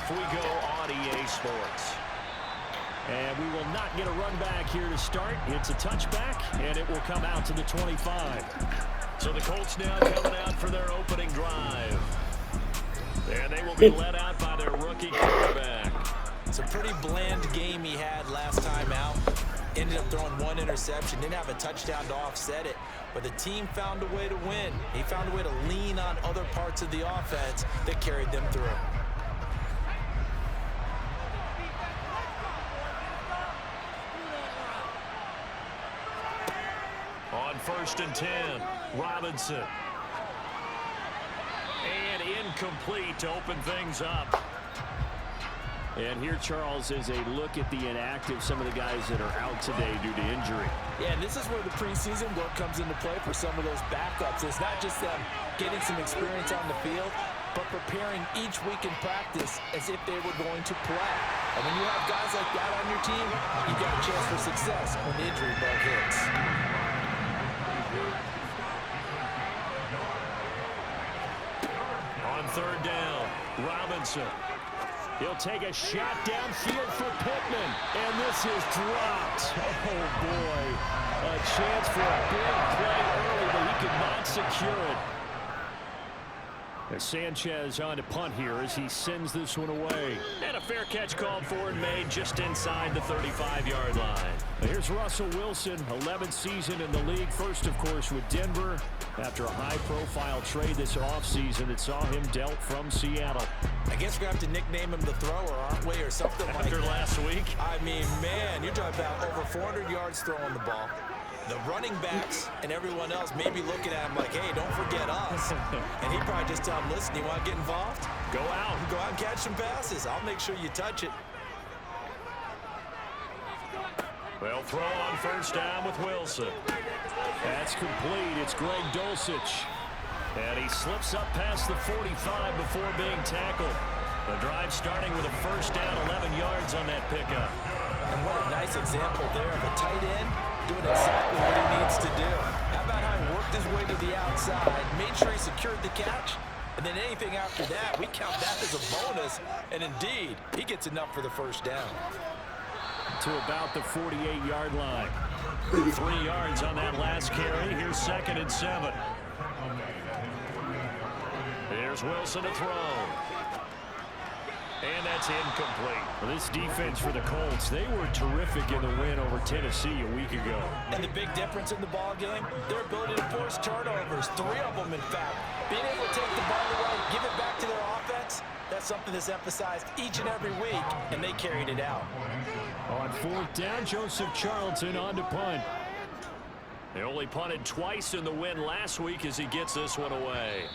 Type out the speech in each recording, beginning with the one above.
off we go on EA Sports. And we will not get a run back here to start. It's a touchback, and it will come out to the 25. So the Colts now coming out for their opening drive. And they will be led out by their rookie quarterback. It's a pretty bland game he had last time out. Ended up throwing one interception. Didn't have a touchdown to offset it. But the team found a way to win. He found a way to lean on other parts of the offense that carried them through. On 1st and 10, Robinson. And incomplete to open things up. And here, Charles, is a look at the inactive, some of the guys that are out today due to injury. Yeah, and this is where the preseason work comes into play for some of those backups. It's not just them getting some experience on the field, but preparing each week in practice as if they were going to play. And when you have guys like that on your team, you've got a chance for success when the injury bug hits. On 3rd down, Robinson. He'll take a shot downfield for Pittman. And this is dropped. Oh, boy. A chance for a big play early, but he could not secure it. As Sanchez on to punt here as he sends this one away. And a fair catch called for and made just inside the 35-yard line. Here's Russell Wilson, 11th season in the league. First, of course, with Denver after a high-profile trade this offseason that saw him dealt from Seattle. I guess we're going to have to nickname him the thrower, aren't we, or something like that. After last week? I mean, man, you're talking about over 400 yards throwing the ball. The running backs and everyone else may be looking at him like, hey, don't forget us. And he probably just tell him, listen, you want to get involved? Go out and catch some passes. I'll make sure you touch it. Well, throw on 1st down with Wilson. That's complete. It's Greg Dulcich. And he slips up past the 45 before being tackled. The drive starting with a 1st down, 11 yards on that pickup. And what a nice example there of a tight end doing exactly what he needs to do. How about how he worked his way to the outside, made sure he secured the catch, and then anything after that, we count that as a bonus. And indeed, he gets enough for the 1st down. To about the 48-yard line. 3 yards on that last carry. Here's 2nd and 7. Here's Wilson to throw. And that's incomplete. Well, this defense for the Colts, they were terrific in the win over Tennessee a week ago. And the big difference in the ball game, their ability to force turnovers, 3 of them in fact. Being able to take the ball away, give it back to their offense, that's something that's emphasized each and every week, and they carried it out. On 4th down, Joseph Charlton on to punt. They only punted twice in the win last week as he gets this one away.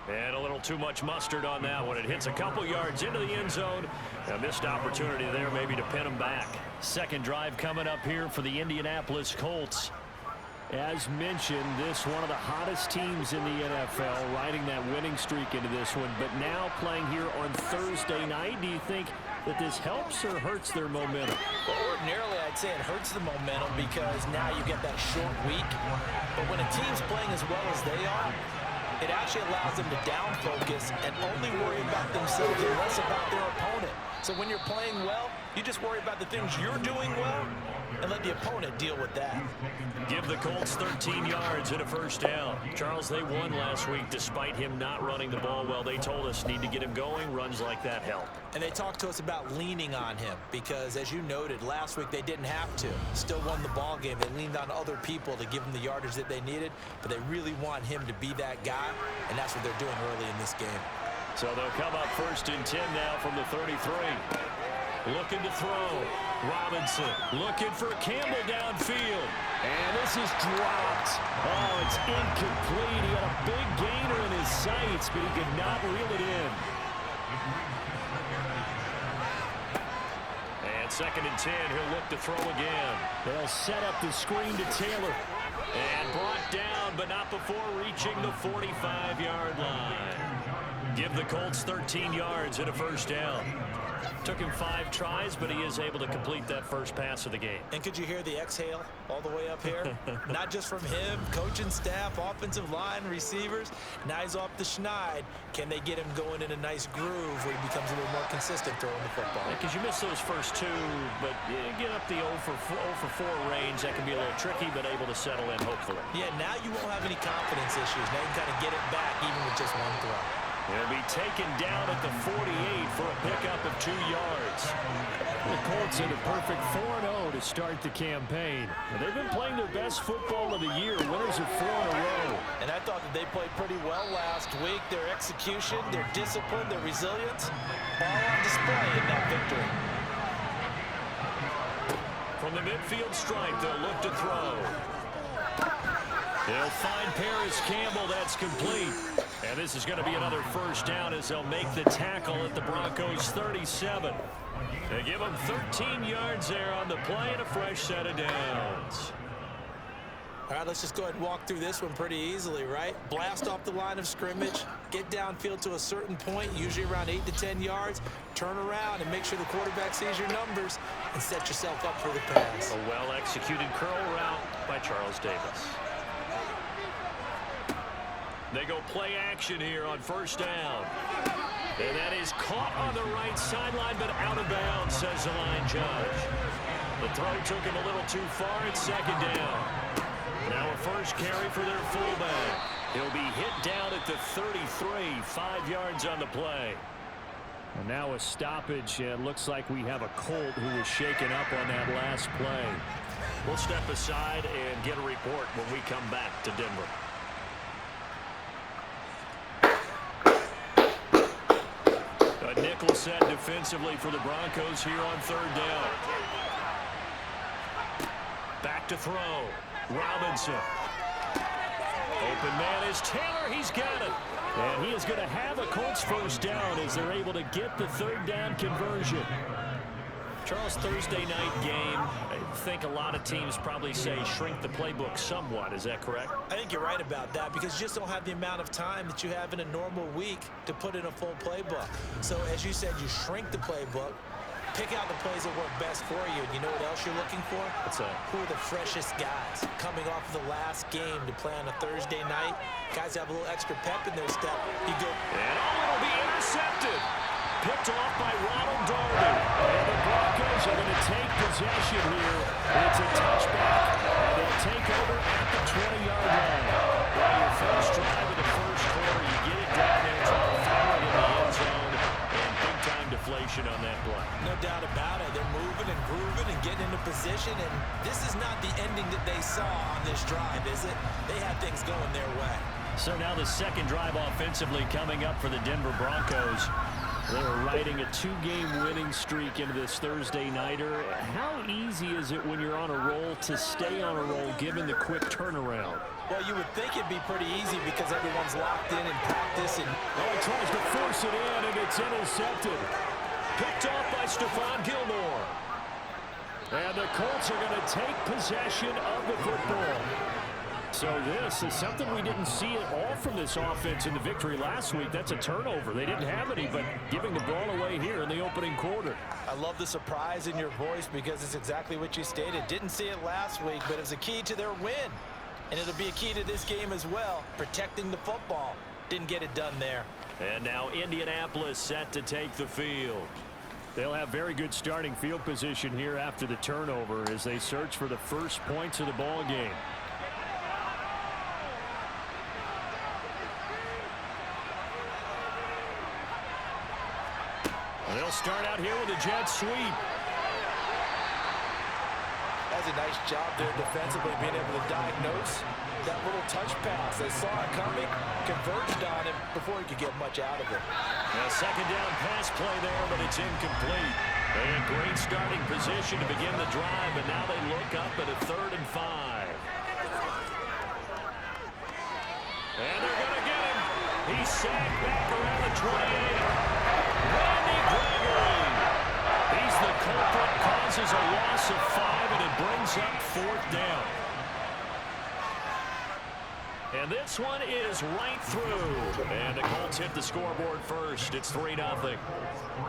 And a little too much mustard on that one. It hits a couple yards into the end zone. A missed opportunity there maybe to pin him back. 2nd drive coming up here for the Indianapolis Colts. As mentioned, this one of the hottest teams in the NFL, riding that winning streak into this one, but now playing here on Thursday night. Do you think that this helps or hurts their momentum? Well, ordinarily, I'd say it hurts the momentum because now you get that short week. But when a team's playing as well as they are, it actually allows them to down focus and only worry about themselves and less about their opponent. So when you're playing well, you just worry about the things you're doing well and let the opponent deal with that. Give the Colts 13 yards and a 1st down. Charles, they won last week despite him not running the ball well. They told us need to get him going. Runs like that help. And they talked to us about leaning on him because, as you noted, last week they didn't have to. Still won the ball game. They leaned on other people to give them the yardage that they needed, but they really want him to be that guy, and that's what they're doing early in this game. So they'll come up 1st and 10 now from the 33. Looking to throw. Robinson looking for Campbell downfield. And this is dropped. Oh, it's incomplete. He had a big gainer in his sights, but he could not reel it in. And 2nd and 10, he'll look to throw again. They'll set up the screen to Taylor. And brought down, but not before reaching the 45-yard line. Give the Colts 13 yards and a first down. Took him 5 tries, but he is able to complete that first pass of the game. And could you hear the exhale all the way up here? Not just from him, coaching staff, offensive line, receivers. Now he's off the schneid. Can they get him going in a nice groove where he becomes a little more consistent throwing the football? Because you miss those first 2, but get up the 0 for 4 range. That can be a little tricky, but able to settle in, hopefully. Yeah, now you won't have any confidence issues. Now you can kind of get it back even with just one throw. He'll be taken down at the 48 for a pickup of 2 yards. The Colts in a perfect 4-0 to start the campaign. They've been playing their best football of the year, winners of 4 in a row. And I thought that they played pretty well last week. Their execution, their discipline, their resilience, all on display in that victory. From the midfield stripe, they'll look to throw. They'll find Paris Campbell. That's complete. And this is going to be another first down as they'll make the tackle at the Broncos 37. They give them 13 yards there on the play and a fresh set of downs. All right, let's just go ahead and walk through this one pretty easily, right? Blast off the line of scrimmage, get downfield to a certain point, usually around 8 to 10 yards, turn around and make sure the quarterback sees your numbers and set yourself up for the pass. A well-executed curl route by Charles Davis. They go play action here on first down. And that is caught on the right sideline, but out of bounds, says the line judge. The throw took him a little too far. It's second down. Now a first carry for their fullback. He'll be hit down at the 33, 5 yards on the play. And now a stoppage. It looks like we have a Colt who was shaken up on that last play. We'll step aside and get a report when we come back to Denver. A nickel set defensively for the Broncos here on third down. Back to throw. Robinson. Open man is Taylor. He's got it. And he is going to have a Colts first down as they're able to get the third down conversion. Charles, Thursday night game, I think a lot of teams probably say shrink the playbook somewhat. Is that correct? I think you're right about that because you just don't have the amount of time that you have in a normal week to put in a full playbook. So as you said, you shrink the playbook, pick out the plays that work best for you. And you know what else you're looking for? What's that? Who are the freshest guys coming off of the last game to play on a Thursday night? Guys have a little extra pep in their step. You go. And it'll be intercepted. Picked off by Ronald Darby. And the Broncos are going to take possession here. It's a touchback. And they'll take over at the 20-yard line. Well, your first drive of the first quarter, you get it down there, try to throw it in the end zone, and big-time deflation on that play. No doubt about it. They're moving and grooving and getting into position, and this is not the ending that they saw on this drive, is it? They had things going their way. So now the second drive offensively coming up for the Denver Broncos. They're riding a 2-game winning streak into this Thursday nighter. How easy is it when you're on a roll to stay on a roll given the quick turnaround? Well, you would think it'd be pretty easy because everyone's locked in practice. And he tries to force it in, and it's intercepted. Picked off by Stephon Gilmore. And the Colts are going to take possession of the football. So this is something we didn't see at all from this offense in the victory last week. That's a turnover. They didn't have any, but giving the ball away here in the opening quarter. I love the surprise in your voice because it's exactly what you stated. Didn't see it last week, but it was a key to their win. And it'll be a key to this game as well, protecting the football. Didn't get it done there. And now Indianapolis set to take the field. They'll have very good starting field position here after the turnover as they search for the first points of the ball game. They'll start out here with a jet sweep. That's a nice job there defensively, being able to diagnose that little touch pass. They saw it coming, converged on him before he could get much out of it. A second down pass play there, but it's incomplete. And great starting position to begin the drive, but now they look up at a 3rd and 5. And they're going to get him. He's sacked back around the 28. Randy Gregory. He's the culprit, causes a loss of 5, and it brings up 4th down. And this one is right through. And the Colts hit the scoreboard first. It's 3-0.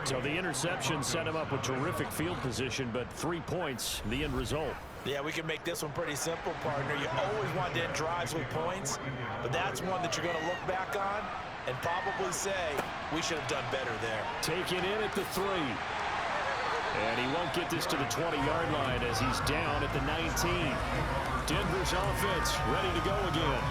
So the interception set him up with terrific field position, but 3 points, the end result. Yeah, we can make this one pretty simple, partner. You always want to end drives with points, but that's one that you're going to look back on and probably say, we should have done better there. Taken in at the 3. And he won't get this to the 20-yard line as he's down at the 19. Denver's offense ready to go again.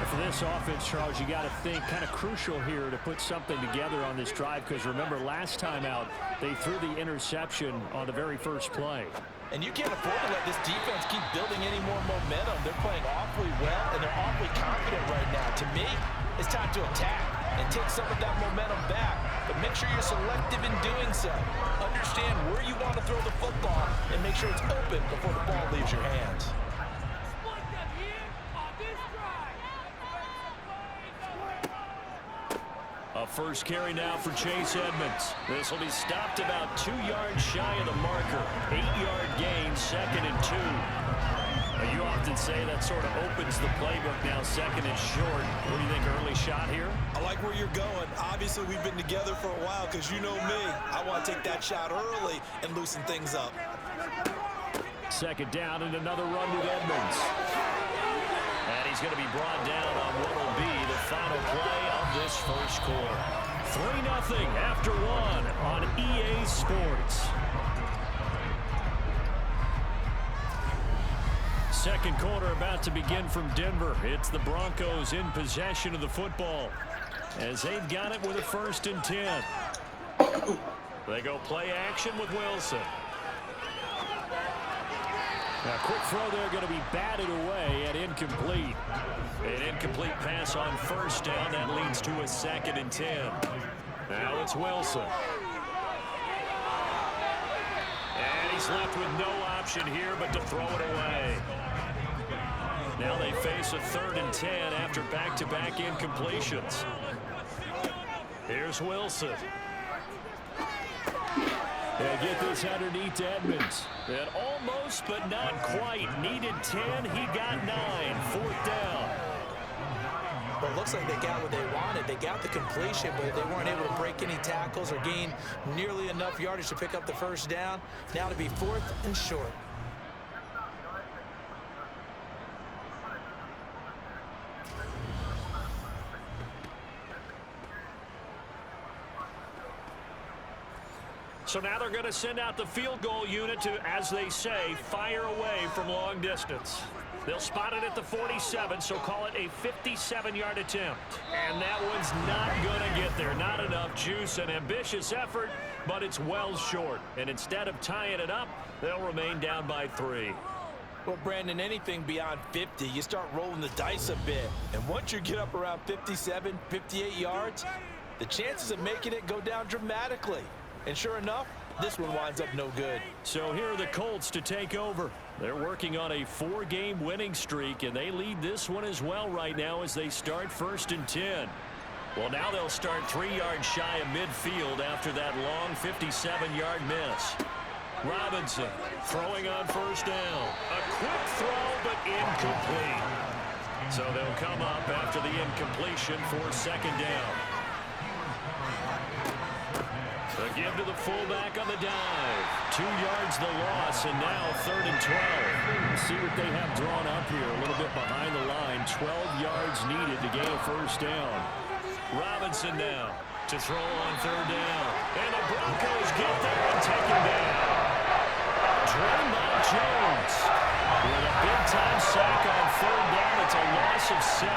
For this offense, Charles, you got to think kind of crucial here to put something together on this drive, because remember last time out they threw the interception on the very first play. And you can't afford to let this defense keep building any more momentum. They're playing awfully well, and they're awfully confident right now. To me, it's time to attack and take some of that momentum back. But make sure you're selective in doing so. Understand where you want to throw the football and make sure it's open before the ball leaves your hands. A first carry now for Chase Edmonds. This will be stopped about 2 yards shy of the marker. 8-yard gain, 2nd and 2. Now, you often say that sort of opens the playbook now, 2nd and short. What do you think, early shot here? I like where you're going. Obviously, we've been together for a while because you know me. I want to take that shot early and loosen things up. 2nd down and another run with Edmonds. And he's going to be brought down on what will be the final play of this first quarter. 3-0 after 1 on EA Sports. Second quarter about to begin from Denver. It's the Broncos in possession of the football as they've got it with a 1st and 10. They go play action with Wilson. Now, quick throw there, going to be batted away and incomplete. An incomplete pass on 1st down. That leads to a 2nd and 10. Now it's Wilson. And he's left with no option here but to throw it away. Now they face a 3rd and 10 after back-to-back incompletions. Here's Wilson. They'll get this underneath to Edmonds. And almost, but not quite. Needed 10. He got 9. 4th down. Well, it looks like they got what they wanted. They got the completion, but they weren't able to break any tackles or gain nearly enough yardage to pick up the 1st down. Now to be 4th and short. So now they're going to send out the field goal unit to, as they say, fire away from long distance. They'll spot it at the 47, so call it a 57-yard attempt. And that one's not going to get there. Not enough juice. An ambitious effort, but it's well short. And instead of tying it up, they'll remain down by 3. Well, Brandon, anything beyond 50, you start rolling the dice a bit. And once you get up around 57, 58 yards, the chances of making it go down dramatically. And sure enough, this one winds up no good. So here are the Colts to take over. They're working on a 4-game winning streak, and they lead this one as well right now as they start 1st and 10. Well, now they'll start 3 yards shy of midfield after that long 57-yard miss. Robinson throwing on 1st down. A quick throw, but incomplete. So they'll come up after the incompletion for 2nd down. The give to the fullback on the dive. 2 yards the loss, and now 3rd and 12. See what they have drawn up here. A little bit behind the line. 12 yards needed to gain a 1st down. Robinson now to throw on 3rd down. And the Broncos get there and take him down. Draymond Jones with a big-time sack on 3rd down. It's a loss of 7.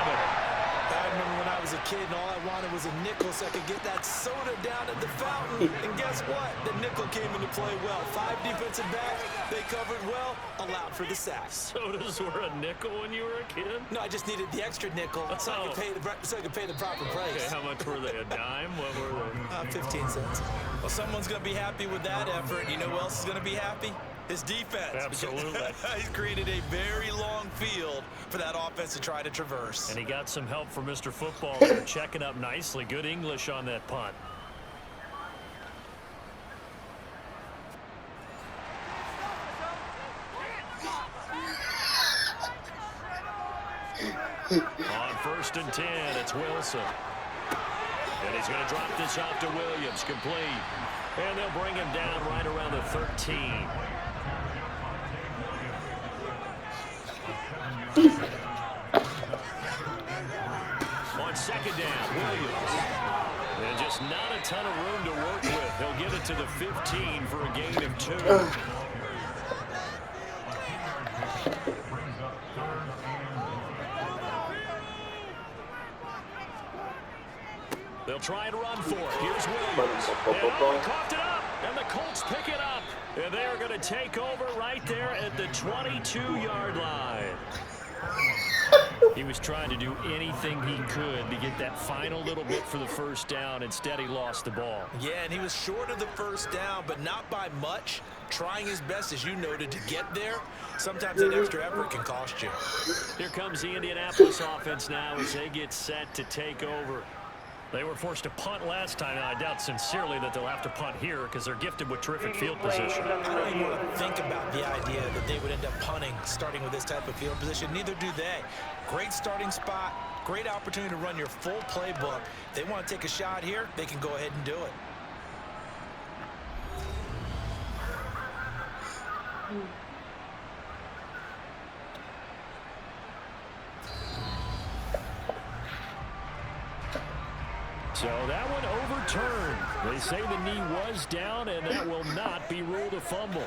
I remember when I was a kid and all I wanted was a nickel so I could get that soda down at the fountain. And guess what? The nickel came into play well. 5 defensive backs, they covered well, allowed for the sack. Sodas were a nickel when you were a kid? No, I just needed the extra nickel so I could pay the proper price. Okay, how much were they? A dime? What were they? 15 cents. Well, someone's going to be happy with that effort. You know who else is going to be happy? His defense. Absolutely. He's created a very long field for that offense to try to traverse. And he got some help from Mr. Football there, checking up nicely. Good English on that punt. On 1st and 10, it's Wilson. And he's going to drop this off to Williams, complete. And they'll bring him down right around the 13. On 2nd down, Williams. And just not a ton of room to work with. He'll get it to the 15 for a gain of 2. They'll try and run for it. Here's Williams. And coughed it up. And the Colts pick it up. And they're going to take over right there at the 22-yard line. He was trying to do anything he could to get that final little bit for the first down. Instead, he lost the ball. Yeah, and he was short of the first down, but not by much. Trying his best, as you noted, to get there. Sometimes that extra effort can cost you. Here comes the Indianapolis offense now as they get set to take over. They were forced to punt last time, and I doubt sincerely that they'll have to punt here because they're gifted with terrific field position. I don't even want to think about the idea that they would end up punting starting with this type of field position. Neither do they. Great starting spot, great opportunity to run your full playbook. They want to take a shot here, they can go ahead and do it. So that one overturned. They say the knee was down, and that will not be ruled a fumble.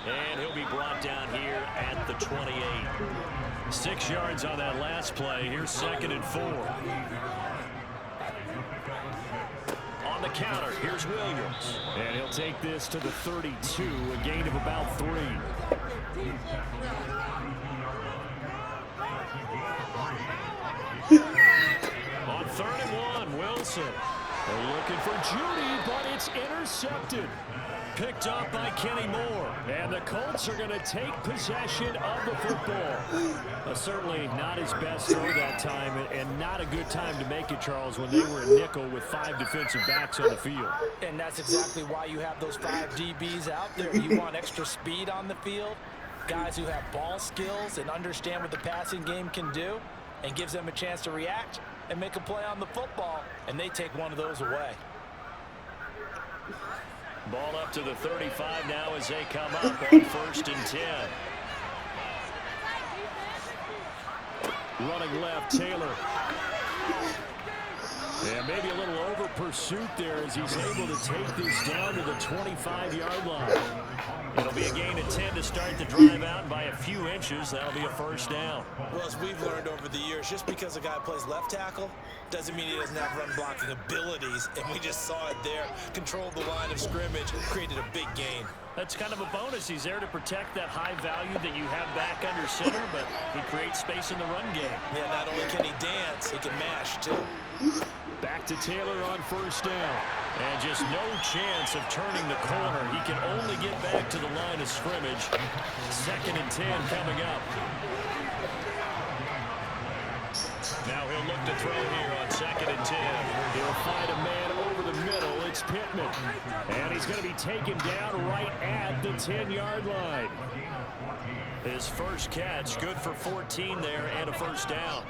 And he'll be brought down here at the 28. 6 yards on that last play. Here's 2nd and 4. On the counter, here's Williams. And he'll take this to the 32, a gain of about 3. On 3rd and 1, Wilson. They're looking for Judy, but it's intercepted. Picked up by Kenny Moore. And the Colts are going to take possession of the football. Certainly not his best throw that time, and not a good time to make it, Charles, when they were a nickel with 5 defensive backs on the field. And that's exactly why you have those 5 DBs out there. You want extra speed on the field, guys who have ball skills and understand what the passing game can do, and gives them a chance to react and make a play on the football, and they take one of those away. Ball up to the 35 now as they come up on 1st and 10. Running left, Taylor. Yeah, maybe a little over pursuit there as he's able to take this down to the 25-yard line. It'll be a gain of 10 to start the drive out. By a few inches, that'll be a first down. Well, as we've learned over the years, just because a guy plays left tackle doesn't mean he doesn't have run blocking abilities. And we just saw it there. Controlled the line of scrimmage, created a big gain. That's kind of a bonus. He's there to protect that high value that you have back under center, but he creates space in the run game. Yeah, not only can he dance, he can mash, too. Back to Taylor on 1st down. And just no chance of turning the corner. He can only get back to the line of scrimmage. 2nd and 10 coming up. Now he'll look to throw here on 2nd and 10. He'll find a man over the middle. It's Pittman. And he's going to be taken down right at the 10-yard line. His first catch, good for 14 there and a first down.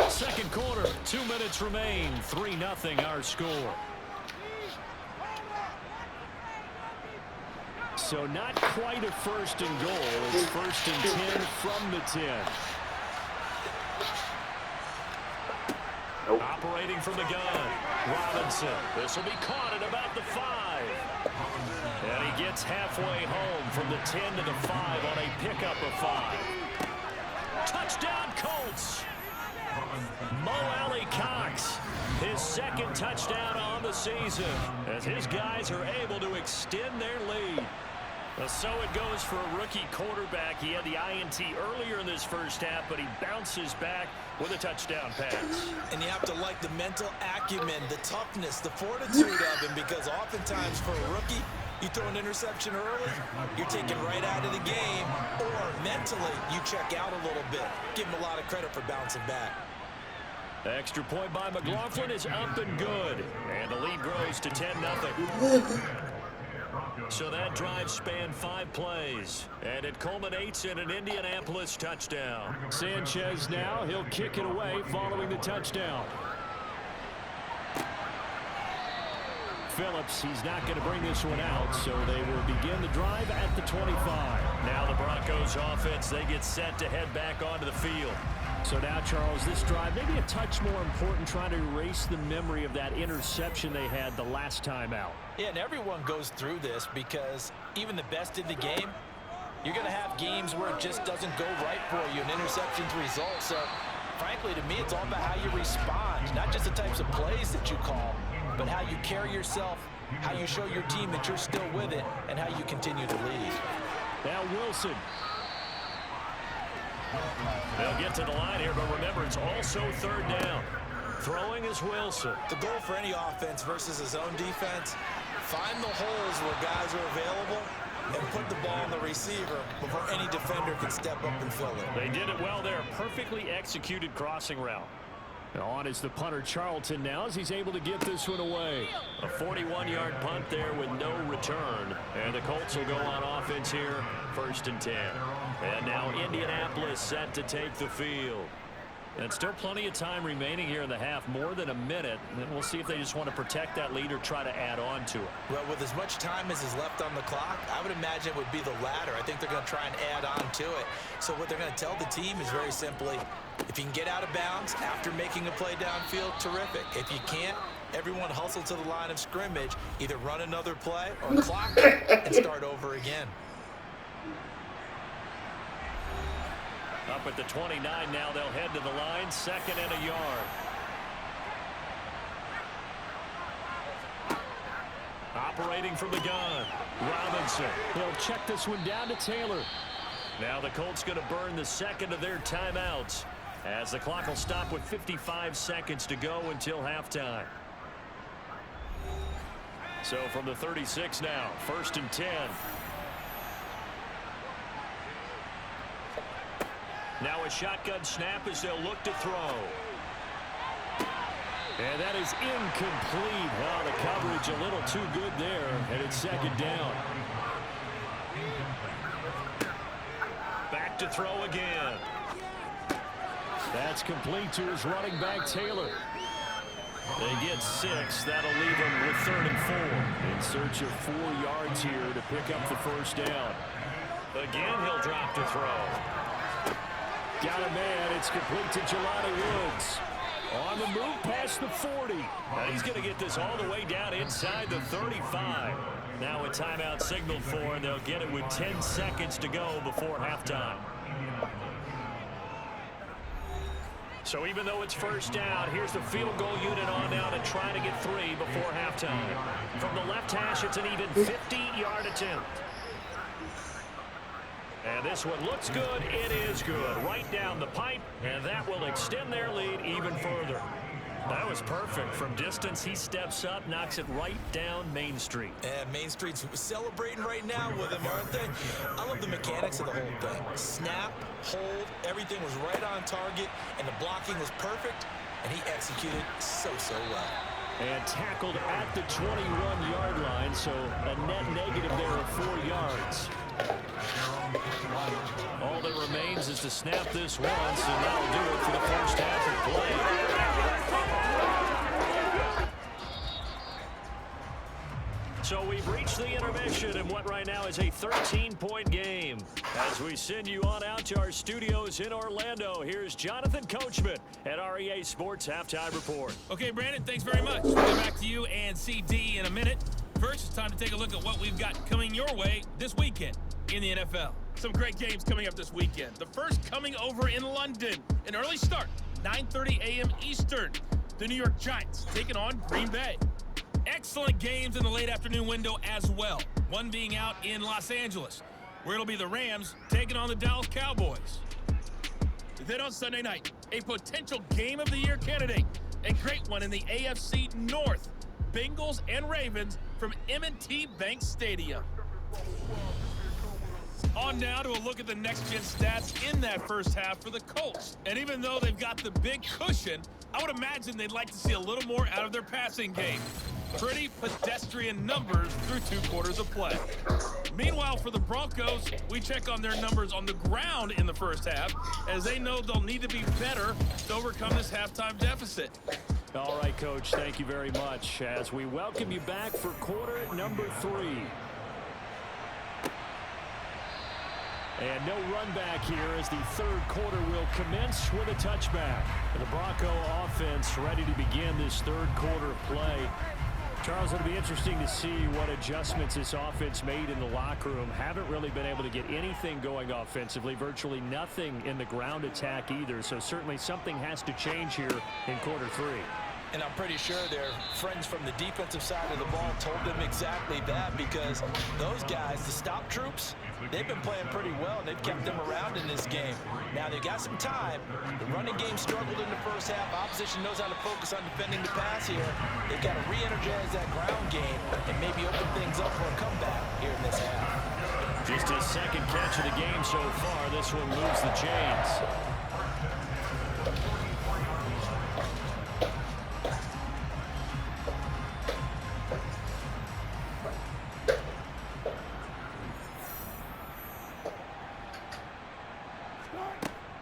Second quarter, 2 minutes remain. 3-0 our score. So not quite a 1st and goal. It's 1st and 10 from the 10. Nope. Operating from the gun, Robinson. This will be caught at about the 5. And he gets halfway home from the 10 to the 5 on a pickup of 5. Touchdown, Colts. Mo Alley-Cox, his 2nd touchdown on the season, as his guys are able to extend their lead. Well, so it goes for a rookie quarterback. He had the INT earlier in this first half, but he bounces back with a touchdown pass. And you have to like the mental acumen, the toughness, the fortitude of him, because oftentimes for a rookie, you throw an interception early, you're taken right out of the game, or mentally you check out a little bit. Give him a lot of credit for bouncing back. Extra point by McLaughlin is up and good. And the lead grows to 10-0. So that drive spanned 5 plays. And it culminates in an Indianapolis touchdown. Sanchez now, he'll kick it away following the touchdown. Phillips, he's not going to bring this one out, so they will begin the drive at the 25. Now the Broncos offense, they get set to head back onto the field. So now, Charles, this drive maybe a touch more important, trying to erase the memory of that interception they had the last time out. Yeah, and everyone goes through this because even the best in the game, you're going to have games where it just doesn't go right for you, and interceptions result. So, frankly, to me, it's all about how you respond, not just the types of plays that you call, but how you carry yourself, how you show your team that you're still with it, and how you continue to lead. Now Wilson. They'll get to the line here, but remember, it's also third down. Throwing is Wilson. The goal for any offense versus his own defense, find the holes where guys are available and put the ball on the receiver before any defender can step up and fill it. They did it well there. Perfectly executed crossing route. And on is the punter Charlton now as he's able to get this one away. A 41-yard punt there with no return. And the Colts will go on offense here, 1st and 10. And now Indianapolis set to take the field. And still plenty of time remaining here in the half, more than a minute. And we'll see if they just want to protect that lead or try to add on to it. Well, with as much time as is left on the clock, I would imagine it would be the latter. I think they're going to try and add on to it. So what they're going to tell the team is very simply, if you can get out of bounds after making a play downfield, terrific. If you can't, everyone hustle to the line of scrimmage, either run another play or clock it and start over again. Up at the 29 now, they'll head to the line, 2nd and a yard. Operating from the gun, Robinson. They'll check this one down to Taylor. Now the Colts going to burn the 2nd of their timeouts as the clock will stop with 55 seconds to go until halftime. So from the 36 now, 1st and 10. Now a shotgun snap as they'll look to throw. And that is incomplete. Oh, the coverage a little too good there, and it's 2nd down. Back to throw again. That's complete to his running back, Taylor. They get 6. That'll leave them with 3rd and 4. In search of 4 yards here to pick up the 1st down. Again, he'll drop to throw. Got a man. It's complete to Jelani Woods. On the move past the 40. Now he's going to get this all the way down inside the 35. Now a timeout signaled for, and they'll get it with 10 seconds to go before halftime. So even though it's 1st down, here's the field goal unit on now to try to get 3 before halftime. From the left hash, it's an even 50-yard attempt. And this one looks good. It is good. Right down the pipe, and that will extend their lead even further. That was perfect. From distance, he steps up, knocks it right down Main Street. And Main Street's celebrating right now with him, aren't they? I love the mechanics of the whole thing. Snap, hold, everything was right on target, and the blocking was perfect, and he executed so well. And tackled at the 21-yard line, so a net negative there of 4 yards. All that remains is to snap this once, and that'll do it for the first half of play. So we've reached the intermission in what right now is a 13-point game. As we send you on out to our studios in Orlando, here's Jonathan Coachman at REA Sports Halftime Report. Okay, Brandon, thanks very much. We'll get back to you and CD in a minute. First, it's time to take a look at what we've got coming your way this weekend in the NFL. Some great games coming up this weekend. The first coming over in London. An early start, 9:30 a.m. Eastern. The New York Giants taking on Green Bay. excellent games in the late afternoon window as well. One being out in Los Angeles, where it'll be the Rams taking on the Dallas Cowboys. Then on Sunday night, a potential Game of the Year candidate. A great one in the AFC North. Bengals and Ravens from M&T Bank Stadium. On now to a look at the next-gen stats in that first half for the Colts. And even though they've got the big cushion, I would imagine they'd like to see a little more out of their passing game. Pretty pedestrian numbers through 2 quarters of play. Meanwhile, for the Broncos, we check on their numbers on the ground in the first half, as they know they'll need to be better to overcome this halftime deficit. All right, Coach, thank you very much as we welcome you back for quarter number 3. And no run back here as the third quarter will commence with a touchback. And the Bronco offense ready to begin this third quarter of play. Charles, it'll be interesting to see what adjustments this offense made in the locker room. Haven't really been able to get anything going offensively, virtually nothing in the ground attack either. So certainly something has to change here in quarter 3. And I'm pretty sure their friends from the defensive side of the ball told them exactly that, because those guys, the stop troops, they've been playing pretty well, and they've kept them around in this game. Now, they've got some time. The running game struggled in the first half. Opposition knows how to focus on defending the pass here. They've got to re-energize that ground game and maybe open things up for a comeback here in this half. Just his second catch of the game so far. This one moves the chains.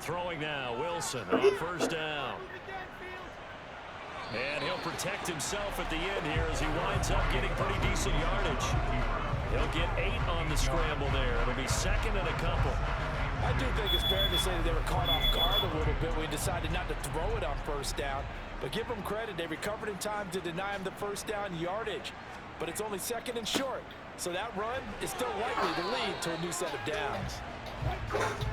Throwing now, Wilson on first down. And he'll protect himself at the end here as he winds up getting pretty decent yardage. He'll get 8 on the scramble there. It'll be second and a couple. I do think it's fair to say that they were caught off guard a little bit. We decided not to throw it on first down. But give them credit. They recovered in time to deny him the first down yardage. But it's only second and short. So that run is still likely to lead to a new set of downs.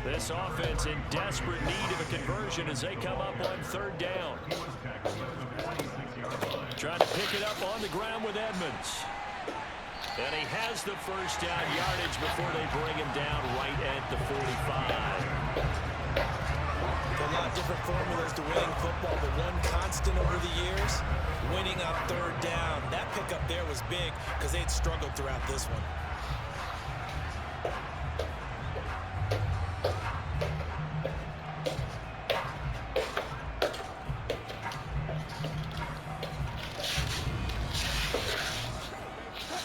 This offense in desperate need of a conversion as they come up on third down. Trying to pick it up on the ground with Edmonds. And he has the first down yardage before they bring him down right at the 45. A lot of different formulas to winning football, but one constant over the years, winning on third down. That pickup there was big because they'd struggled throughout this one.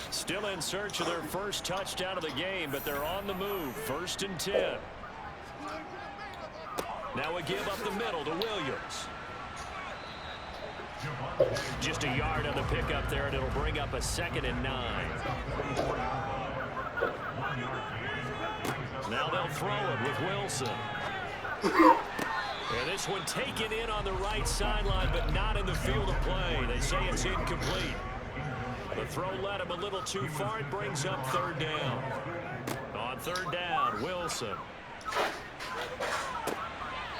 Still in search of their first touchdown of the game, but they're on the move. 1st and 10. Now we give up the middle to Williams. Just a yard on the pickup there, and it'll bring up a 2nd and 9. Now they'll throw it with Wilson. And this one taken in on the right sideline, but not in the field of play. They say it's incomplete. The throw led him a little too far. It brings up third down. On third down, Wilson.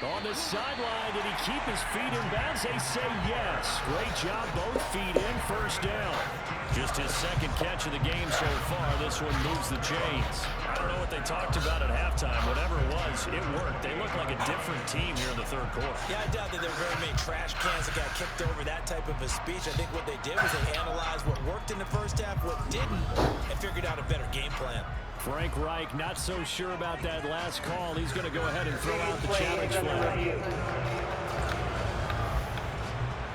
On the sideline, did he keep his feet in bounds? They say yes. Great job, both feet in, first down. Just his second catch of the game so far. This one moves the chains. I don't know what they talked about at halftime. Whatever it was, it worked. They look like a different team here in the third quarter. Yeah, I doubt that there were very many trash cans that got kicked over, that type of a speech. I think what they did was they analyzed what worked in the first half, what didn't, and figured out a better game plan. Frank Reich not so sure about that last call. He's going to go ahead and throw out the challenge flag.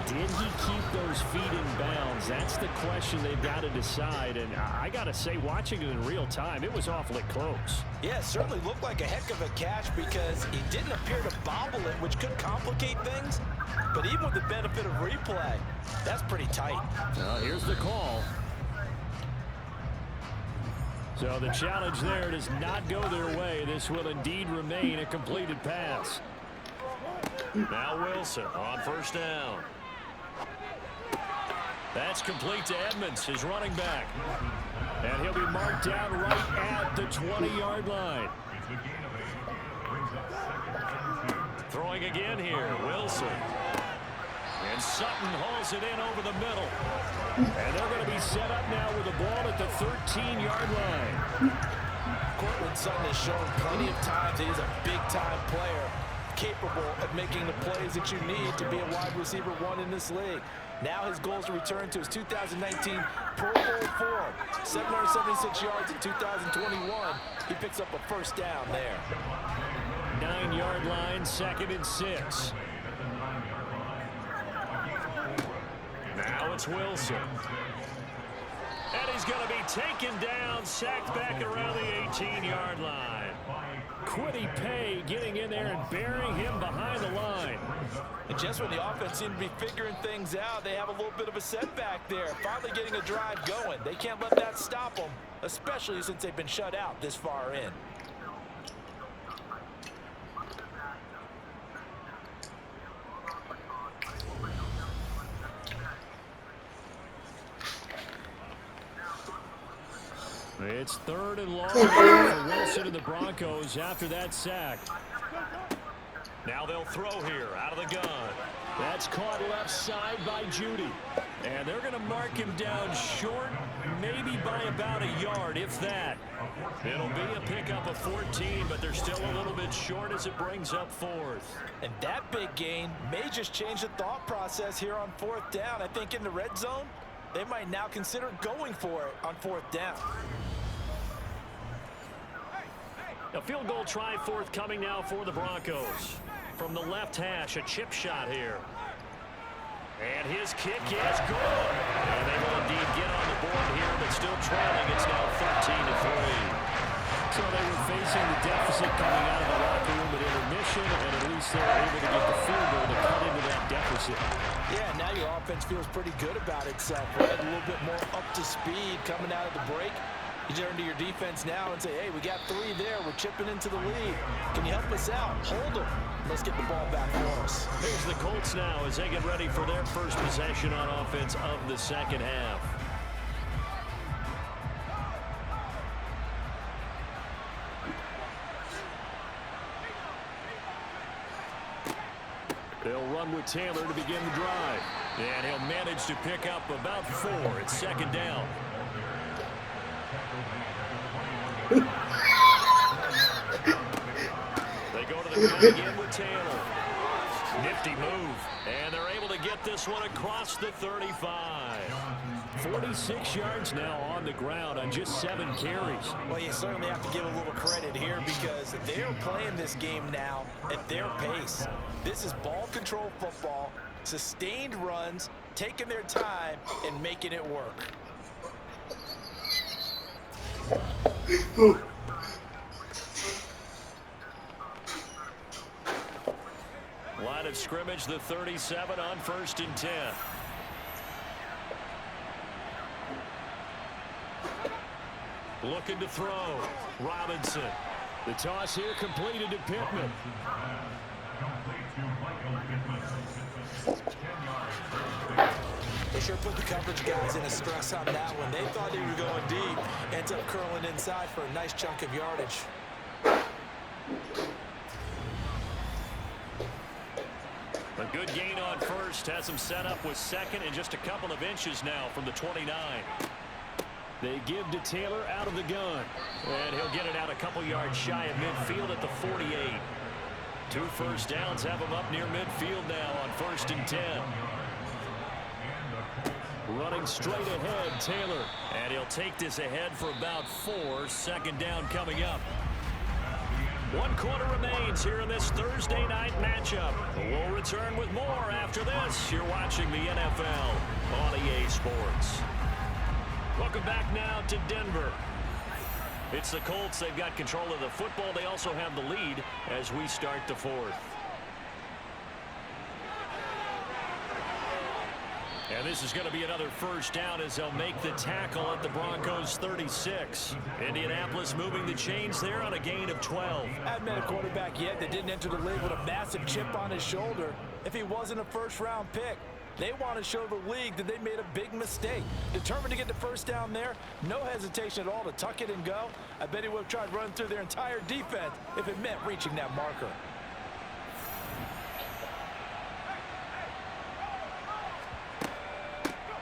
Did he keep those feet in bounds? That's the question they've got to decide. And I got to say, watching it in real time, it was awfully close. Yeah, it certainly looked like a heck of a catch because he didn't appear to bobble it, which could complicate things. But even with the benefit of replay, that's pretty tight. Here's the call. So the challenge there does not go their way. This will indeed remain a completed pass. Now Wilson on first down. That's complete to Edmonds, his running back. And he'll be marked down right at the 20-yard line. Throwing again here, Wilson. And Sutton hauls it in over the middle. And they're going to be set up now with the ball at the 13-yard line. Cortland Sutton has shown plenty of times he's a big-time player, capable of making the plays that you need to be a wide receiver one in this league. Now his goal is to return to his 2019 Pro Bowl form. 776 yards in 2021. He picks up a first down there. 9-yard line, 2nd and 6. Now it's Wilson. And he's going to be taken down, sacked back around the 18-yard line. Kwity Paye getting in there and burying him behind the line. And just when the offense seemed to be figuring things out, they have a little bit of a setback there. Finally getting a drive going. They can't let that stop them, especially since they've been shut out this far in. It's 3rd and long for Wilson and the Broncos after that sack. Now they'll throw here out of the gun. That's caught left side by Judy. And they're going to mark him down short, maybe by about a yard, if that. It'll be a pickup of 14, but they're still a little bit short as it brings up 4th. And that big gain may just change the thought process here on 4th down. I think in the red zone, they might now consider going for it on 4th down. A field goal try forthcoming now for the Broncos. From the left hash, a chip shot here. And his kick is good. And they will indeed get on the board here, but still trailing. It's now 13-3. So they were facing the deficit coming out of the locker room at intermission, and at least they were able to get the field goal to cut into that deficit. Yeah, now your offense feels pretty good about itself, right? A little bit more up to speed coming out of the break. You turn to your defense now and say, hey, we got 3 there. We're chipping into the lead. Can you help us out? Hold them. Let's get the ball back for us. Here's the Colts now as they get ready for their first possession on offense of the second half. They'll run with Taylor to begin the drive. And he'll manage to pick up about 4. It's 2nd down. They go to the gun again with Taylor. Nifty move. And they're able to get this one across the 35. 46 yards now on the ground on just 7 carries. Well, you certainly have to give a little credit here because they're playing this game now at their pace. This is ball control football, sustained runs, taking their time and making it work. Line of scrimmage, the 37 on 1st and 10. Looking to throw. Robinson. The toss here completed to Pittman. They sure put the coverage guys in a stress on that one. They thought they were going deep. Ends up curling inside for a nice chunk of yardage. A good gain on 1st. Has him set up with 2nd and just a couple of inches now from the 29. They give to Taylor out of the gun. And he'll get it out a couple yards shy of midfield at the 48. 2 first downs have him up near midfield now on 1st and 10. Running straight ahead, Taylor. And he'll take this ahead for about 4. 2nd down coming up. 1 quarter remains here in this Thursday night matchup. We'll return with more after this. You're watching the NFL on EA Sports. Welcome back now to Denver. It's the Colts. They've got control of the football. They also have the lead as we start the 4th. And this is going to be another first down as they'll make the tackle at the Broncos 36. Indianapolis moving the chains there on a gain of 12. Haven't met a quarterback yet that didn't enter the league with a massive chip on his shoulder. If he wasn't a first-round pick, they want to show the league that they made a big mistake. Determined to get the first down there, no hesitation at all to tuck it and go. I bet he would have tried running through their entire defense if it meant reaching that marker.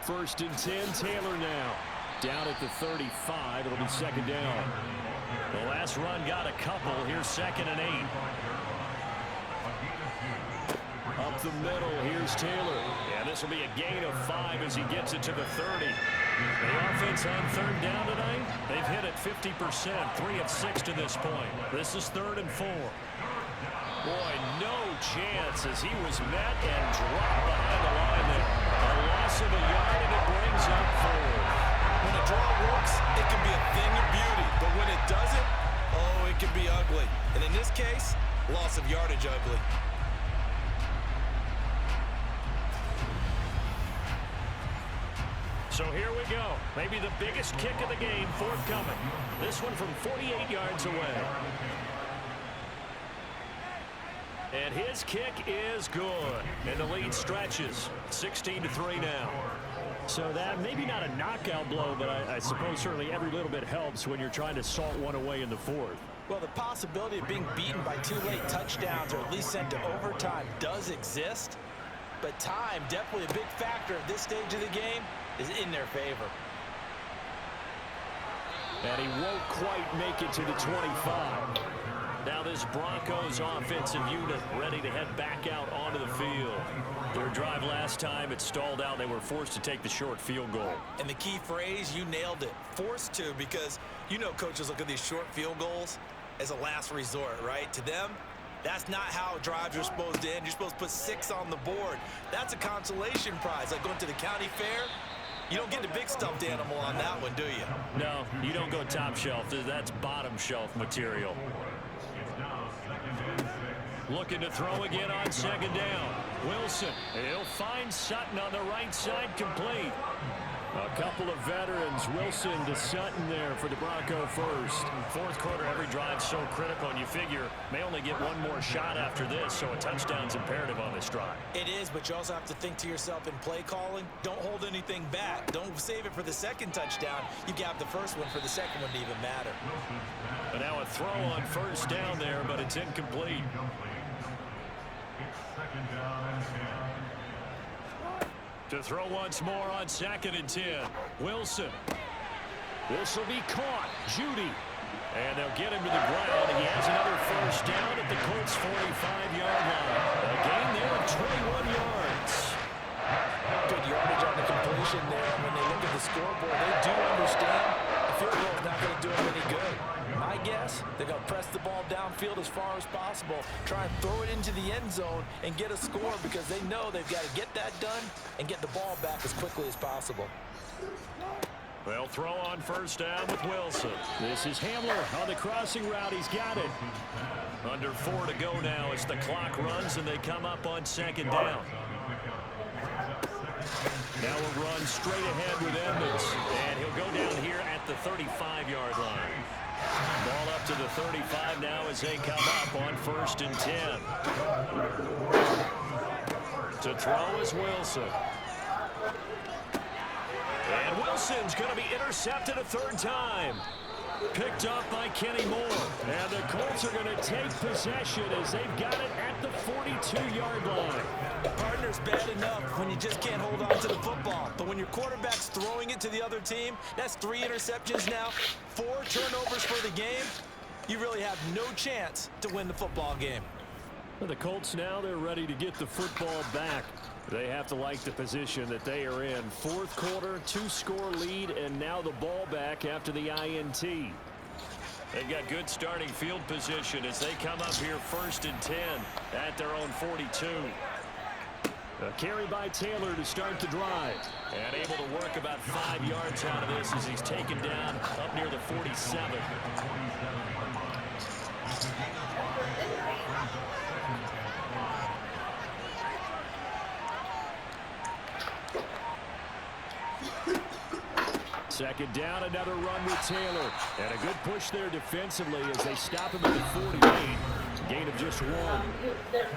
First and 10, Taylor now. Down at the 35, it'll be second down. The last run got a couple. Here's second and 8. Up the middle, here's Taylor. And this will be a gain of 5 as he gets it to the 30. The offense on third down tonight, they've hit it 50%, 3 of 6 to this point. This is 3rd and 4. Boy, no chance as he was met and dropped behind the line there. A loss of a yard, and it brings up 4. When a draw works, it can be a thing of beauty. But when it doesn't, oh, it can be ugly. And in this case, loss of yardage ugly. So here we go. Maybe the biggest kick of the game forthcoming. This one from 48 yards away. And his kick is good. And the lead stretches. 16-3 now. So that maybe not a knockout blow, but I suppose certainly every little bit helps when you're trying to salt one away in the 4th. Well, the possibility of being beaten by 2 late touchdowns or at least sent to overtime does exist. But time, definitely a big factor at this stage of the game, is in their favor. And he won't quite make it to the 25. Now this Broncos offensive unit ready to head back out onto the field. Their drive last time, it stalled out. They were forced to take the short field goal. And the key phrase, you nailed it. Forced to, because you know coaches look at these short field goals as a last resort, right? To them, that's not how drives are supposed to end. You're supposed to put 6 on the board. That's a consolation prize. Like going to the county fair, you don't get the big stuffed animal on that one, do you? No, you don't go top shelf. That's bottom shelf material. Looking to throw again on second down. Wilson, he'll find Sutton on the right side, complete. A couple of veterans, Wilson to Sutton there for the Bronco first. 4th quarter, every drive so critical, and you figure may only get one more shot after this, so a touchdown's imperative on this drive. It is, but you also have to think to yourself in play calling, don't hold anything back. Don't save it for the second touchdown. You got the first one for the second one to even matter. But now a throw on first down there, but it's incomplete. To throw once more on 2nd and 10. Wilson. This will be caught. Judy. And they'll get him to the ground. He has another first down at the Colts' 45-yard line. A gain there of 21 yards. Good yardage on the completion there. When they look at the scoreboard, they do understand the field goal is not going to do them any good. My guess, they're going to press the ball downfield as far as possible, try and throw it into the end zone and get a score because they know they've got to get that done and get the ball back as quickly as possible. They'll throw on first down with Wilson. This is Hamler on the crossing route. He's got it. Under 4 to go now as the clock runs and they come up on second down. Now a run straight ahead with Edmonds. And he'll go down here at the 35-yard line. Ball up to the 35 now as they come up on 1st and 10. To throw is Wilson. And Wilson's going to be intercepted a 3rd time. Picked up by Kenny Moore. And the Colts are going to take possession as they've got it at the 42-yard line. Partner's bad enough when you just can't hold on to the football. But when your quarterback's throwing it to the other team, that's 3 interceptions now, 4 turnovers for the game. You really have no chance to win the football game. Well, the Colts now, they're ready to get the football back. They have to like the position that they are in. 4th quarter, 2-score lead, and now the ball back after the INT. They've got good starting field position as they come up here 1st and 10 at their own 42. A carry by Taylor to start the drive. And able to work about 5 yards out of this as he's taken down up near the 47. Second down, another run with Taylor. And a good push there defensively as they stop him at the 48. Gain of just 1.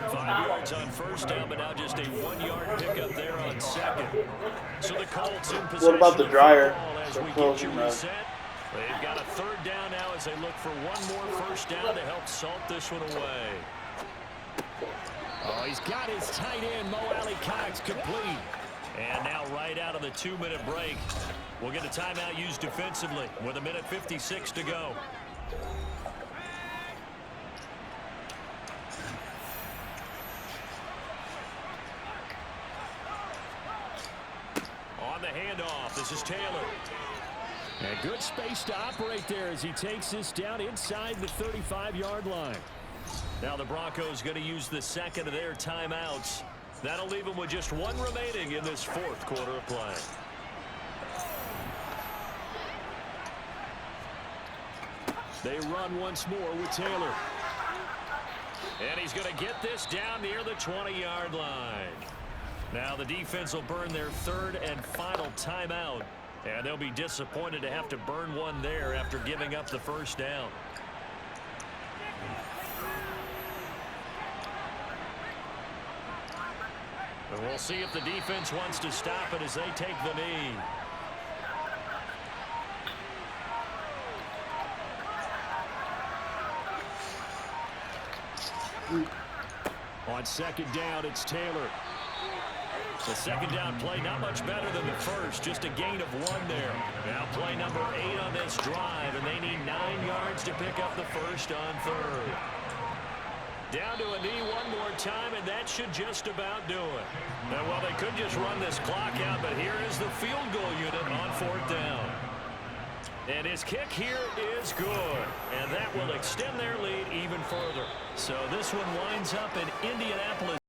5 yards on first down, but now just a 1-yard pickup there on second. So the Colts in possession. What about the dryer? As we get you reset. They've got a 3rd down now as they look for one more first down to help salt this one away. Oh, he's got his tight end, Mo Alley Cox, complete. And now right out of the 2-minute break, we'll get a timeout used defensively with 1:56 to go. On the handoff, this is Taylor. And good space to operate there as he takes this down inside the 35-yard line. Now the Broncos going to use the second of their timeouts. That'll leave them with just one remaining in this fourth quarter of play. They run once more with Taylor. And he's going to get this down near the 20-yard line. Now the defense will burn their third and final timeout. And they'll be disappointed to have to burn one there after giving up the first down. And we'll see if the defense wants to stop it as they take the knee. On second down, it's Taylor. The second down play not much better than the first, just a gain of 1 there. Now play number 8 on this drive, and they need 9 yards to pick up the first on third. Down to a knee one more time, and that should just about do it. Now, well, they could just run this clock out, but here is the field goal unit on fourth down. And his kick here is good, and that will extend their lead even further. So this one winds up in Indianapolis.